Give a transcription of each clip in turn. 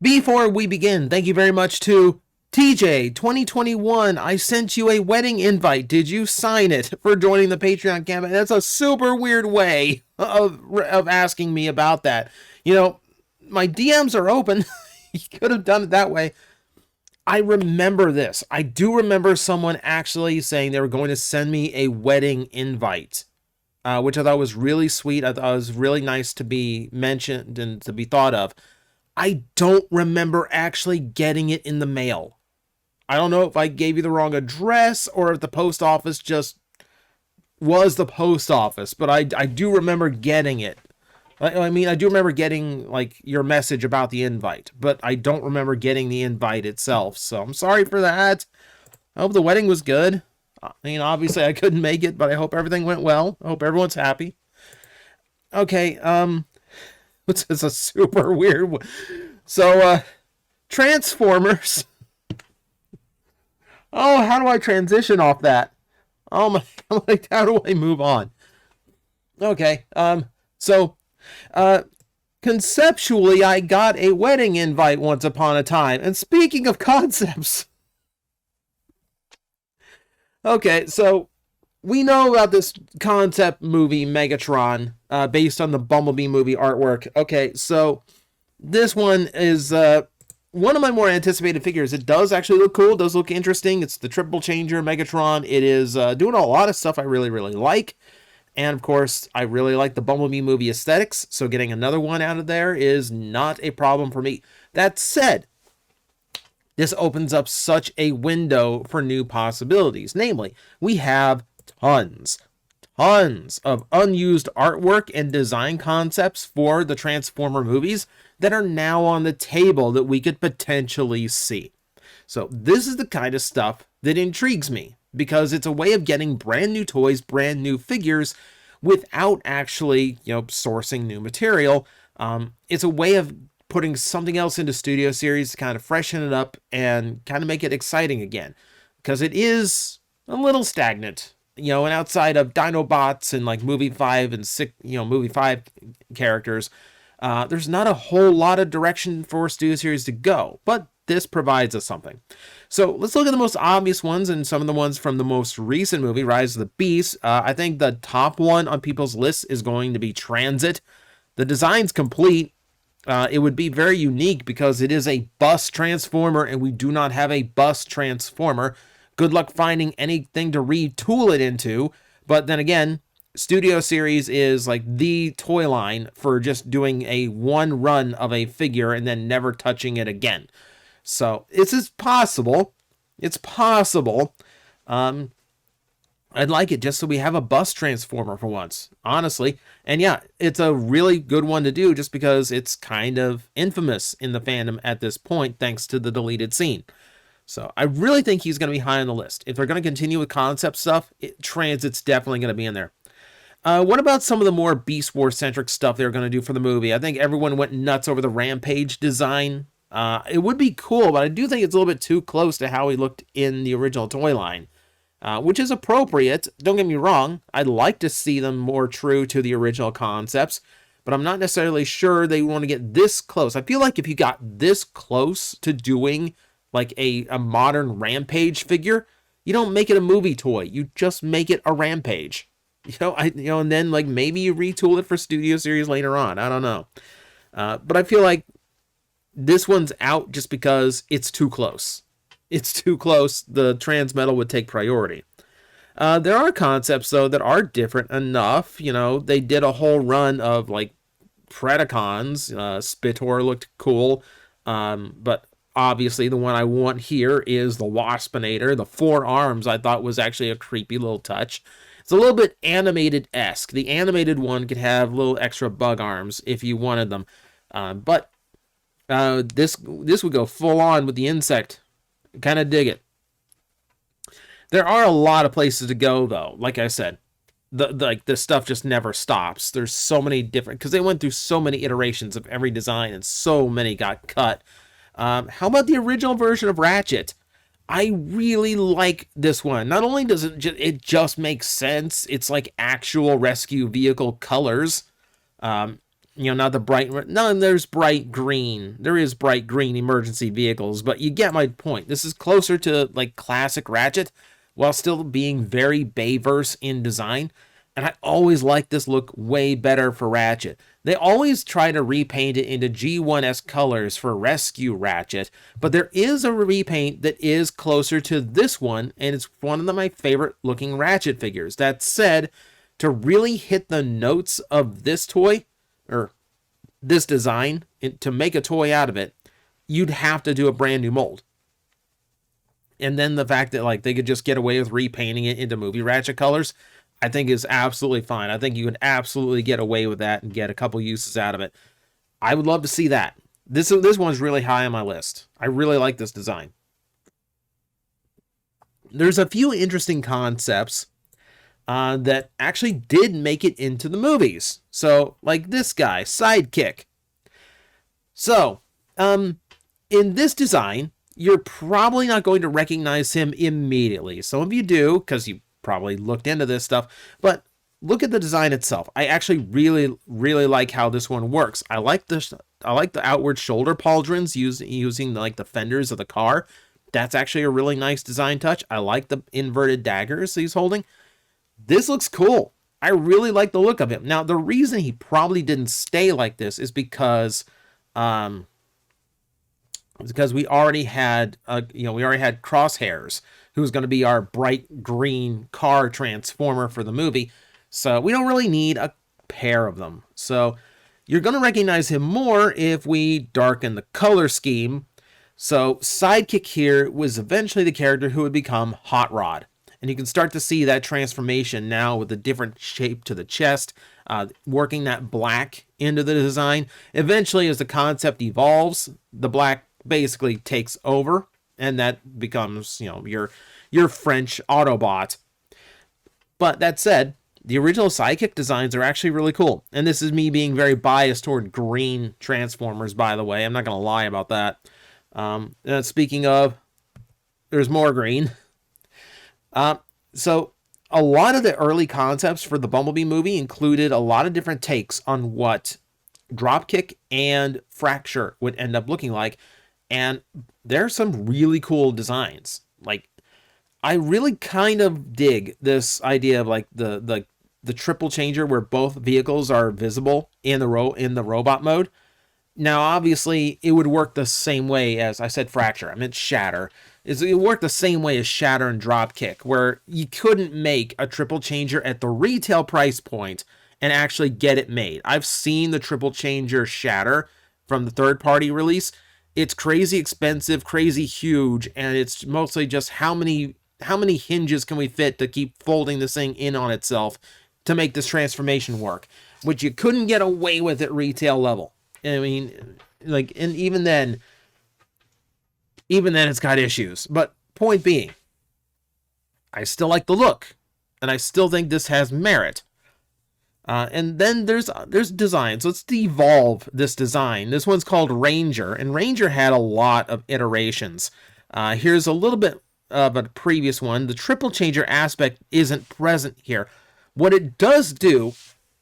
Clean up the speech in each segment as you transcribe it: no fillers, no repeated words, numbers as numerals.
Before we begin, thank you very much to TJ 2021. I sent you a wedding invite. Did you sign it for joining the Patreon campaign? That's a super weird way of asking me about that. You know, my DMs are open. You could have done it that way. I remember this. I do remember someone actually saying they were going to send me a wedding invite, which I thought was really sweet. I thought it was really nice to be mentioned and to be thought of. I don't remember actually getting it in the mail. I don't know if I gave you the wrong address or if the post office just was the post office, but I do remember getting it. I mean, I do remember getting, like, your message about the invite, but I don't remember getting the invite itself, so I'm sorry for that. I hope the wedding was good. I mean, obviously I couldn't make it, but I hope everything went well. I hope everyone's happy. Okay, it's a super weird one. So, Transformers. Oh, how do I transition off that? Oh my, like, how do I move on? Okay, conceptually, I got a wedding invite once upon a time. And speaking of concepts, okay, so we know about this concept movie, Megatron, based on the Bumblebee movie artwork. Okay, so this one is one of my more anticipated figures. It does actually look cool. It does look interesting. It's the triple changer Megatron. It is doing a lot of stuff I really, really like. And of course, I really like the Bumblebee movie aesthetics, so getting another one out of there is not a problem for me. That said, this opens up such a window for new possibilities. Namely, we have tons of unused artwork and design concepts for the Transformer movies that are now on the table that we could potentially see. So this is the kind of stuff that intrigues me, because it's a way of getting brand new toys, brand new figures, without actually, sourcing new material. It's a way of putting something else into Studio Series to kind of freshen it up and kind of make it exciting again, because it is a little stagnant, and outside of Dinobots and like movie 5 and 6, movie 5 characters, there's not a whole lot of direction for Studio Series to go, but this provides us something. So let's look at the most obvious ones and some of the ones from the most recent movie, Rise of the Beast. I think the top one on people's list is going to be Transit. The design's complete. It would be very unique because it is a bus transformer, and we do not have a bus transformer. Good luck finding anything to retool it into. But then again, Studio Series is like the toy line for just doing a one run of a figure and then never touching it again. So it's possible. It's possible. I'd like it just so we have a bus transformer for once, honestly. And yeah, it's a really good one to do just because it's kind of infamous in the fandom at this point, thanks to the deleted scene. So I really think he's going to be high on the list. If they're going to continue with concept stuff, Transit's definitely going to be in there. What about some of the more Beast Wars-centric stuff they're going to do for the movie? I think everyone went nuts over the Rampage design. It would be cool, but I do think it's a little bit too close to how he looked in the original toy line, which is appropriate. Don't get me wrong. I'd like to see them more true to the original concepts, but I'm not necessarily sure they want to get this close. I feel like if you got this close to doing like a modern Rampage figure, you don't make it a movie toy. You just make it a Rampage. And then like maybe you retool it for Studio Series later on. I don't know. But I feel like this one's out just because it's too close. It's too close. The Transmetal would take priority. There are concepts, though, that are different enough. They did a whole run of, like, Predacons. Spitor looked cool. But obviously the one I want here is the Waspinator. The 4 arms I thought was actually a creepy little touch. It's a little bit animated-esque. The animated one could have little extra bug arms if you wanted them. But this would go full on with the insect. Kind of dig it. There are a lot of places to go, though. Like I said, the stuff just never stops. There's so many different, because they went through so many iterations of every design, and so many got cut. How about the original version of Ratchet? I really like this one. Not only does it just make sense, it's like actual rescue vehicle colors. not the bright, no, there's bright green. There is bright green emergency vehicles, but you get my point. This is closer to like classic Ratchet while still being very Bayverse in design. And I always like this look way better for Ratchet. They always try to repaint it into G1S colors for Rescue Ratchet, but there is a repaint that is closer to this one, and it's one of my favorite looking Ratchet figures. That said, to really hit the notes of this toy, or this design, to make a toy out of it, you'd have to do a brand new mold. And then the fact that like they could just get away with repainting it into movie Ratchet colors, I think is absolutely fine. I think you can absolutely get away with that and get a couple uses out of it. I would love to see that. This one's really high on my list. I really like this design. There's a few interesting concepts that actually did make it into the movies. So, like this guy, Sidekick. So, in this design, you're probably not going to recognize him immediately. Some of you do, because you probably looked into this stuff, but look at the design itself. I actually really like how this one works. I like the outward shoulder pauldrons using like the fenders of the car. That's actually a really nice design touch. I like the inverted daggers he's holding. This looks cool. I really like the look of him. Now, the reason he probably didn't stay like this is because we already had Crosshairs, who's going to be our bright green car transformer for the movie. So we don't really need a pair of them. So you're going to recognize him more if we darken the color scheme. So Sidekick here was eventually the character who would become Hot Rod. And you can start to see that transformation now with the different shape to the chest, working that black into the design. Eventually, as the concept evolves, the black basically takes over, and that becomes, your French Autobot. But that said, the original Sidekick designs are actually really cool. And this is me being very biased toward green Transformers, by the way. I'm not going to lie about that. Speaking of, there's more green. So a lot of the early concepts for the Bumblebee movie included a lot of different takes on what Dropkick and Fracture would end up looking like. And there's some really cool designs. Like, I really kind of dig this idea of like the triple changer where both vehicles are visible in the robot mode. Now, obviously, it would work the same way as I said Fracture. I meant Shatter. It worked the same way as Shatter and Dropkick, where you couldn't make a triple changer at the retail price point and actually get it made. I've seen the triple changer Shatter from the third-party release. It's crazy expensive, crazy huge, and it's mostly just how many hinges can we fit to keep folding this thing in on itself to make this transformation work, which you couldn't get away with at retail level. I mean, like, and even then it's got issues. But point being, I still like the look, and I still think this has merit. And then there's designs. Let's devolve this design. This one's called Ranger, and Ranger had a lot of iterations. Here's a little bit of a previous one. The triple changer aspect isn't present here. What it does do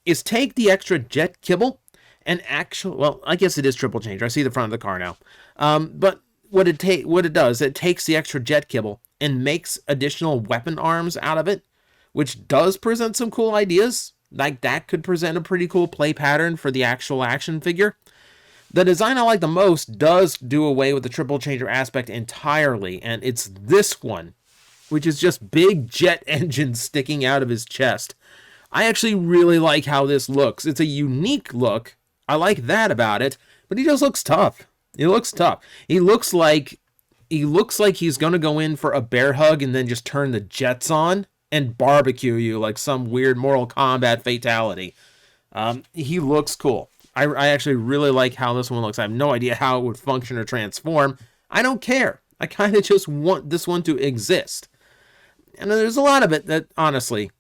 is take the extra jet kibble and I guess it is triple changer. I see the front of the car now. But what it does, it takes the extra jet kibble and makes additional weapon arms out of it, which does present some cool ideas. Like, that could present a pretty cool play pattern for the actual action figure. The design I like the most does do away with the triple changer aspect entirely, and it's this one, which is just big jet engines sticking out of his chest. I actually really like how this looks. It's a unique look. I like that about it, but he just looks tough. He looks tough. He looks like he's going to go in for a bear hug and then just turn the jets on and barbecue you like some weird Mortal Kombat fatality. He looks cool. I actually really like how this one looks. I have no idea how it would function or transform. I don't care. I kind of just want this one to exist. And there's a lot of it that, honestly,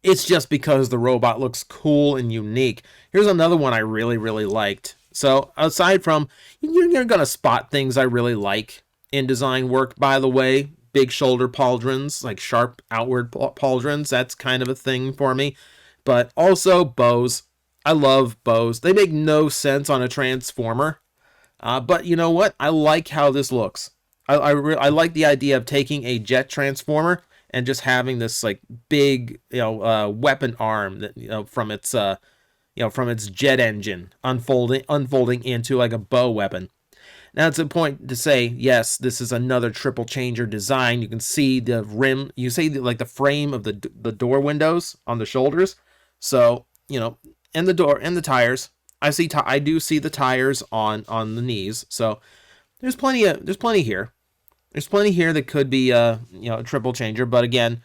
it's just because the robot looks cool and unique. Here's another one I really, really liked. So, aside from, you're going to spot things I really like in design work, by the way. Big shoulder pauldrons, like sharp outward pauldrons. That's kind of a thing for me. But also bows. I love bows. They make no sense on a Transformer. But you know what? I like how this looks. I like the idea of taking a jet transformer and just having this like big weapon arm that from its from its jet engine unfolding into like a bow weapon. Now it's a point to say, yes, this is another triple changer design. You can see the rim, you see like the frame of the door windows on the shoulders. So and the door and the tires. I do see the tires on the knees. So there's plenty here. There's plenty here that could be a triple changer, but again,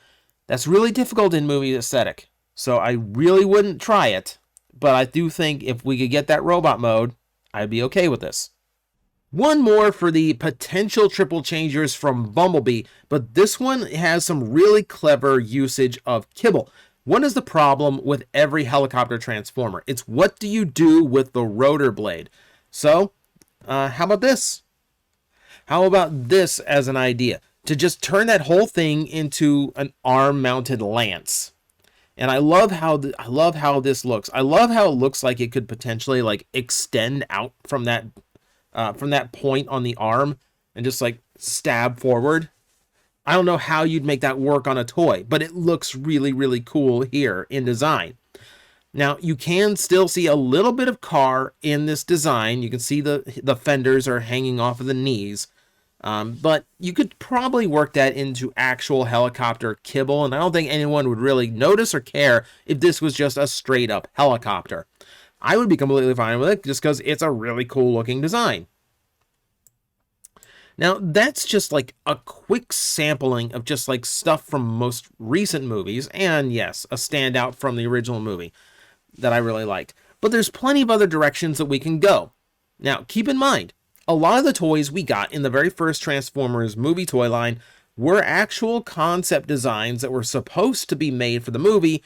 that's really difficult in movie aesthetic. So I really wouldn't try it, but I do think if we could get that robot mode, I'd be okay with this. One more for the potential triple changers from Bumblebee, but this one has some really clever usage of kibble. What is the problem with every helicopter transformer? It's what do you do with the rotor blade? So, how about this? How about this as an idea? To just turn that whole thing into an arm-mounted lance. And I love how this looks. I love how it looks like it could potentially like extend out from that point on the arm and just like stab forward. I don't know how you'd make that work on a toy, but it looks really, really cool here in design. Now, you can still see a little bit of car in this design. You can see the fenders are hanging off of the knees. But you could probably work that into actual helicopter kibble, and I don't think anyone would really notice or care if this was just a straight-up helicopter. I would be completely fine with it just because it's a really cool-looking design. Now, that's just like a quick sampling of just like stuff from most recent movies, and yes, a standout from the original movie that I really liked. But there's plenty of other directions that we can go. Now, keep in mind, a lot of the toys we got in the very first Transformers movie toy line were actual concept designs that were supposed to be made for the movie,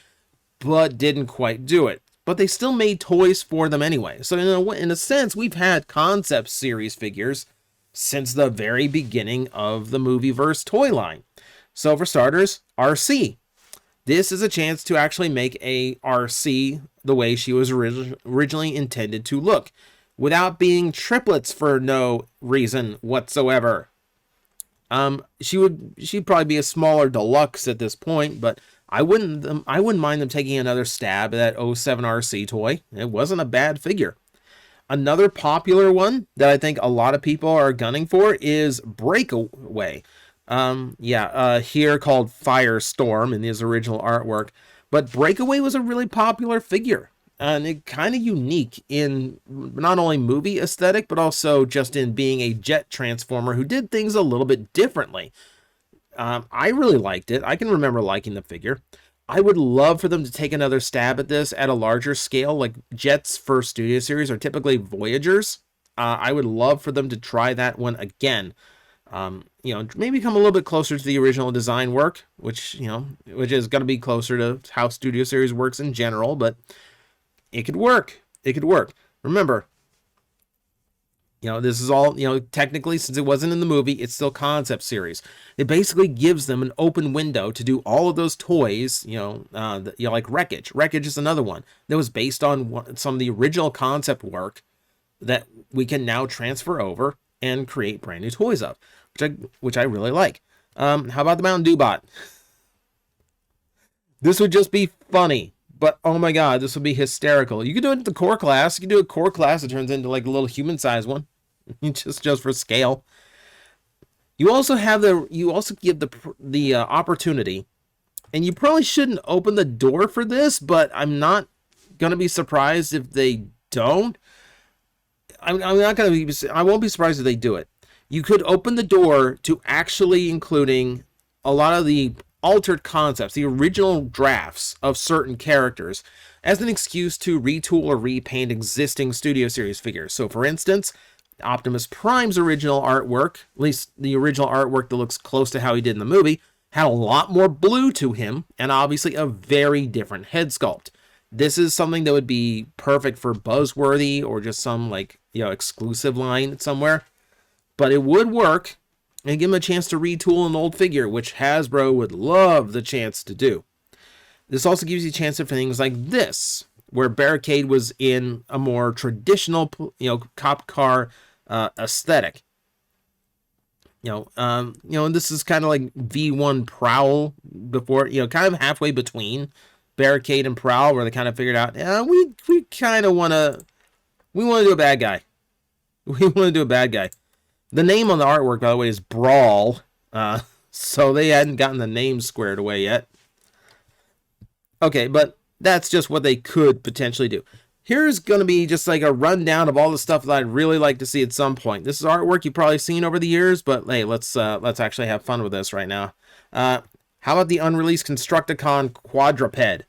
but didn't quite do it. But they still made toys for them anyway. So in a sense, we've had concept series figures since the very beginning of the Movieverse toy line. So for starters, RC. This is a chance to actually make a RC the way she was originally intended to look, without being triplets for no reason whatsoever. She'd probably be a smaller deluxe at this point, but I wouldn't mind them taking another stab at that 07 RC toy. It wasn't a bad figure. Another popular one that I think a lot of people are gunning for is Breakaway. Here called Firestorm in his original artwork. But Breakaway was a really popular figure. And it kind of unique in not only movie aesthetic, but also just in being a jet transformer who did things a little bit differently. I really liked it. I can remember liking the figure. I would love for them to take another stab at this at a larger scale, like Jet's first studio series are typically Voyagers. I would love for them to try that one again. Maybe come a little bit closer to the original design work, which is going to be closer to how studio series works in general, but it could work. It could work. Remember, this is all, technically, since it wasn't in the movie, it's still concept series. It basically gives them an open window to do all of those toys, like Wreckage. Wreckage is another one that was based on some of the original concept work that we can now transfer over and create brand new toys of, which I really like. How about the Mountain Dew bot? This would just be funny. But, oh my god, this would be hysterical. You could do it at the core class. You could do a core class that turns into like a little human-sized one. just for scale. You also give the opportunity, and you probably shouldn't open the door for this, but I'm not going to be surprised if they don't. I won't be surprised if they do it. You could open the door to actually including a lot of the altered concepts, the original drafts of certain characters, as an excuse to retool or repaint existing studio series figures. So for instance, Optimus Prime's original artwork, at least the original artwork that looks close to how he did in the movie, had a lot more blue to him and obviously a very different head sculpt. This is something that would be perfect for Buzzworthy or just some exclusive line somewhere, but it would work and give him a chance to retool an old figure, which Hasbro would love the chance to do. This also gives you a chance for things like this. where Barricade was in a more traditional, cop car aesthetic. And this is kind of like V1 Prowl before, kind of halfway between Barricade and Prowl, where they kind of figured out, we kind of want to do a bad guy. We want to do a bad guy. The name on the artwork, by the way, is Brawl. So they hadn't gotten the name squared away yet. Okay, but that's just what they could potentially do. Here's going to be just like a rundown of all the stuff that I'd really like to see at some point. This is artwork you've probably seen over the years, but hey, let's actually have fun with this right now. How about the unreleased Constructicon quadruped?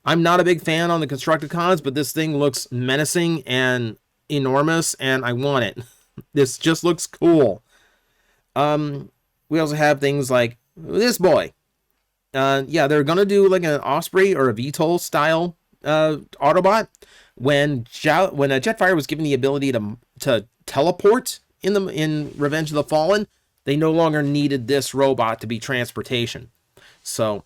I'm not a big fan on the Constructicons, but this thing looks menacing and enormous, and I want it. This just looks cool. We also have things like this boy. They're gonna do like an Osprey or a VTOL style Autobot. When Jetfire was given the ability to teleport in Revenge of the Fallen, they no longer needed this robot to be transportation. So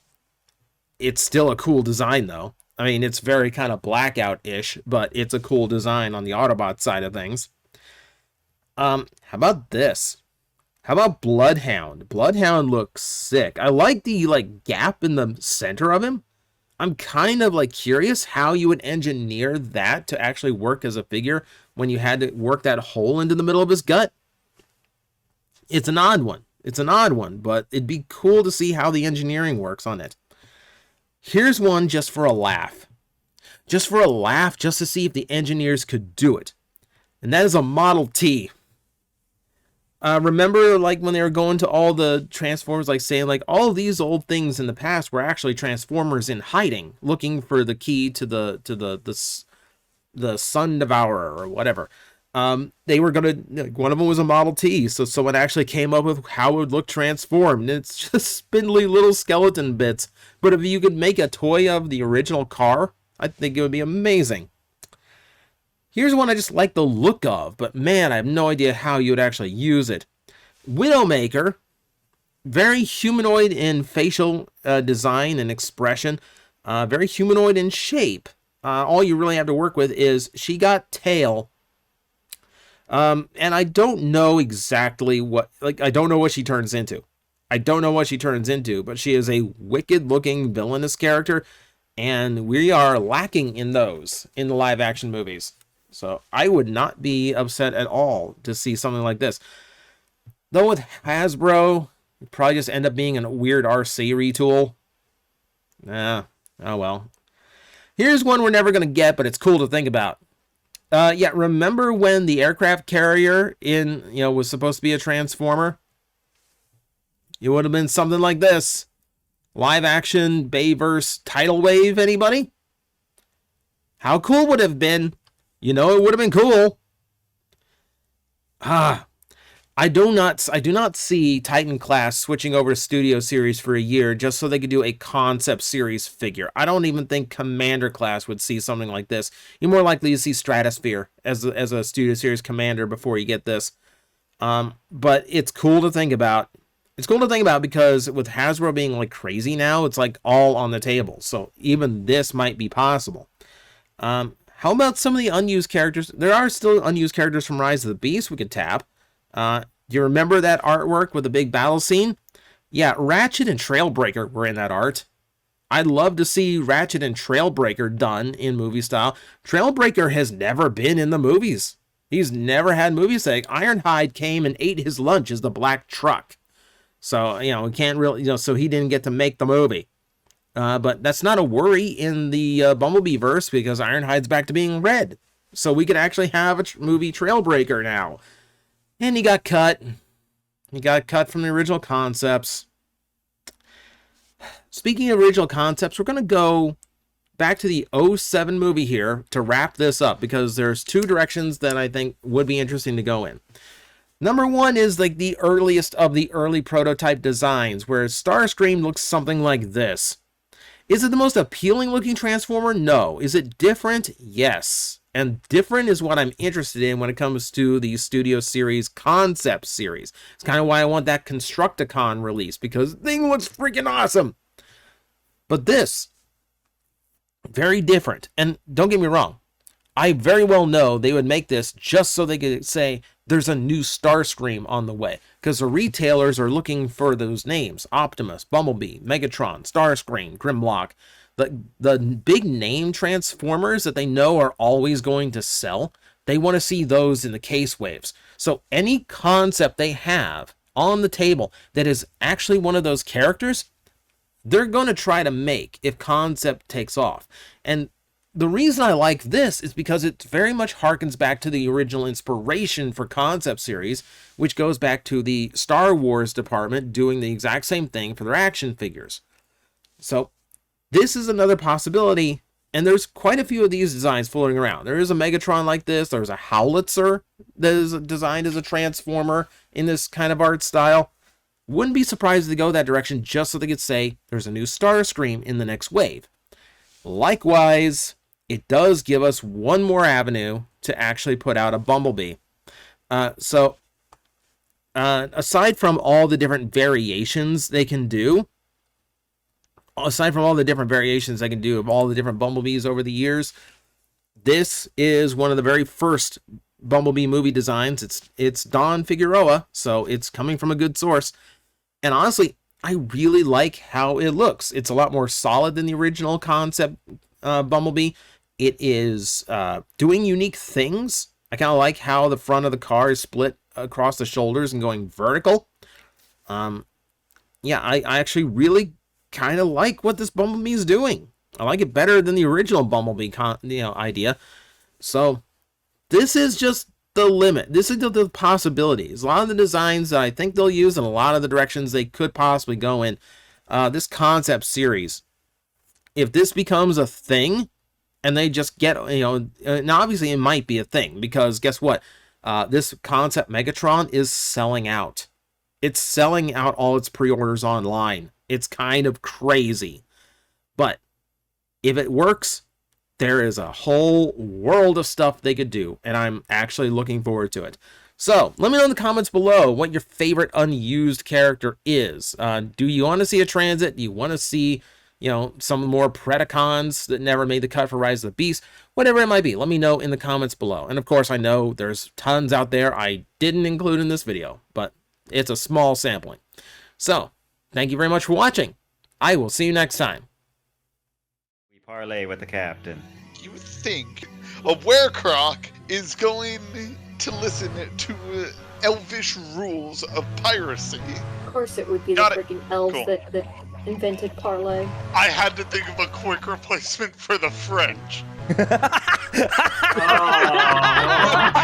it's still a cool design, though. I mean, it's very kind of Blackout-ish, but it's a cool design on the Autobot side of things. How about this? How about Bloodhound? Bloodhound looks sick. I like the gap in the center of him. I'm kind of curious how you would engineer that to actually work as a figure when you had to work that hole into the middle of his gut. It's an odd one. But it'd be cool to see how the engineering works on it. Here's one just for a laugh. Just to see if the engineers could do it. And that is a Model T. Remember, when they were going to all the Transformers, saying, all of these old things in the past were actually Transformers in hiding, looking for the key to the Sun Devourer or whatever. They were gonna, one of them was a Model T, so someone actually came up with how it would look transformed. And it's just spindly little skeleton bits. But if you could make a toy of the original car, I think it would be amazing. Here's one I just like the look of, but man, I have no idea how you would actually use it. Widowmaker, very humanoid in facial design and expression, very humanoid in shape. All you really have to work with is she got tail. And I don't know exactly what, I don't know what she turns into. But she is a wicked-looking villainous character, and we are lacking in those in the live-action movies. So I would not be upset at all to see something like this. Though with Hasbro, it'd probably just end up being a weird RC retool. Oh well. Here's one we're never going to get, but it's cool to think about. Remember when the aircraft carrier was supposed to be a Transformer? It would have been something like this. Live action Bayverse tidal wave, anybody? How cool would it have been? It would have been cool. I do not see Titan Class switching over to Studio Series for a year just so they could do a concept series figure. I don't even think Commander Class would see something like this. You're more likely to see Stratosphere as a Studio Series commander before you get this. But it's cool to think about. It's cool to think about because with Hasbro being crazy now, it's all on the table. So even this might be possible. How about some of the unused characters? There are still unused characters from Rise of the Beast we could tap. Do you remember that artwork with the big battle scene? Yeah, Ratchet and Trailbreaker were in that art. I'd love to see Ratchet and Trailbreaker done in movie style. Trailbreaker has never been in the movies. He's never had movies. Ironhide came and ate his lunch as the black truck. So, we can't really, so he didn't get to make the movie. But that's not a worry in the Bumblebee verse because Ironhide's back to being red. So we could actually have a movie Trailbreaker now. And he got cut. He got cut from the original concepts. Speaking of original concepts, we're going to go back to the 07 movie here to wrap this up because there's two directions that I think would be interesting to go in. Number one is the earliest of the early prototype designs where Starscream looks something like this. Is it the most appealing looking Transformer? No. Is it different? Yes. And different is what I'm interested in when it comes to the Studio Series concept series. It's kind of why I want that Constructicon release because the thing looks freaking awesome. But this very different. And don't get me wrong, I very well know they would make this just so they could say there's a new Starscream on the way, because the retailers are looking for those names: Optimus, Bumblebee, Megatron, Starscream, Grimlock, the big name Transformers that they know are always going to sell. They want to see those in the case waves. So any concept they have on the table that is actually one of those characters, they're going to try to make if concept takes off. And the reason I like this is because it very much harkens back to the original inspiration for concept series, which goes back to the Star Wars department doing the exact same thing for their action figures. So this is another possibility, and there's quite a few of these designs floating around. There is a Megatron like this. There's a Howlitzer that is designed as a Transformer in this kind of art style. Wouldn't be surprised if they go that direction just so they could say there's a new Starscream in the next wave. Likewise, it does give us one more avenue to actually put out a Bumblebee. Aside from all the different variations they can do, of all the different Bumblebees over the years, this is one of the very first Bumblebee movie designs. It's Don Figueroa, so it's coming from a good source. And honestly, I really like how it looks. It's a lot more solid than the original concept Bumblebee. It is doing unique things. I kind of like how the front of the car is split across the shoulders and going vertical. Yeah, I actually really kind of like what this Bumblebee is doing. I like it better than the original Bumblebee idea. So this is just the limit. This is the possibilities. A lot of the designs that I think they'll use and a lot of the directions they could possibly go in. This concept series, if this becomes a thing, and they just get, now obviously it might be a thing, because guess what? This concept Megatron is selling out. It's selling out all its pre-orders online. It's kind of crazy. But if it works, there is a whole world of stuff they could do, and I'm actually looking forward to it. So, let me know in the comments below what your favorite unused character is. Do you want to see a Transit? Do you want to see some more Predacons that never made the cut for Rise of the Beast? Whatever it might be, let me know in the comments below. And of course, I know there's tons out there I didn't include in this video, but it's a small sampling. So, thank you very much for watching. I will see you next time. We parlay with the captain. You think a werecroc is going to listen to elvish rules of piracy? Of course it would be the freaking elves Cool. that invented parlay. I had to think of a quick replacement for the French. Oh.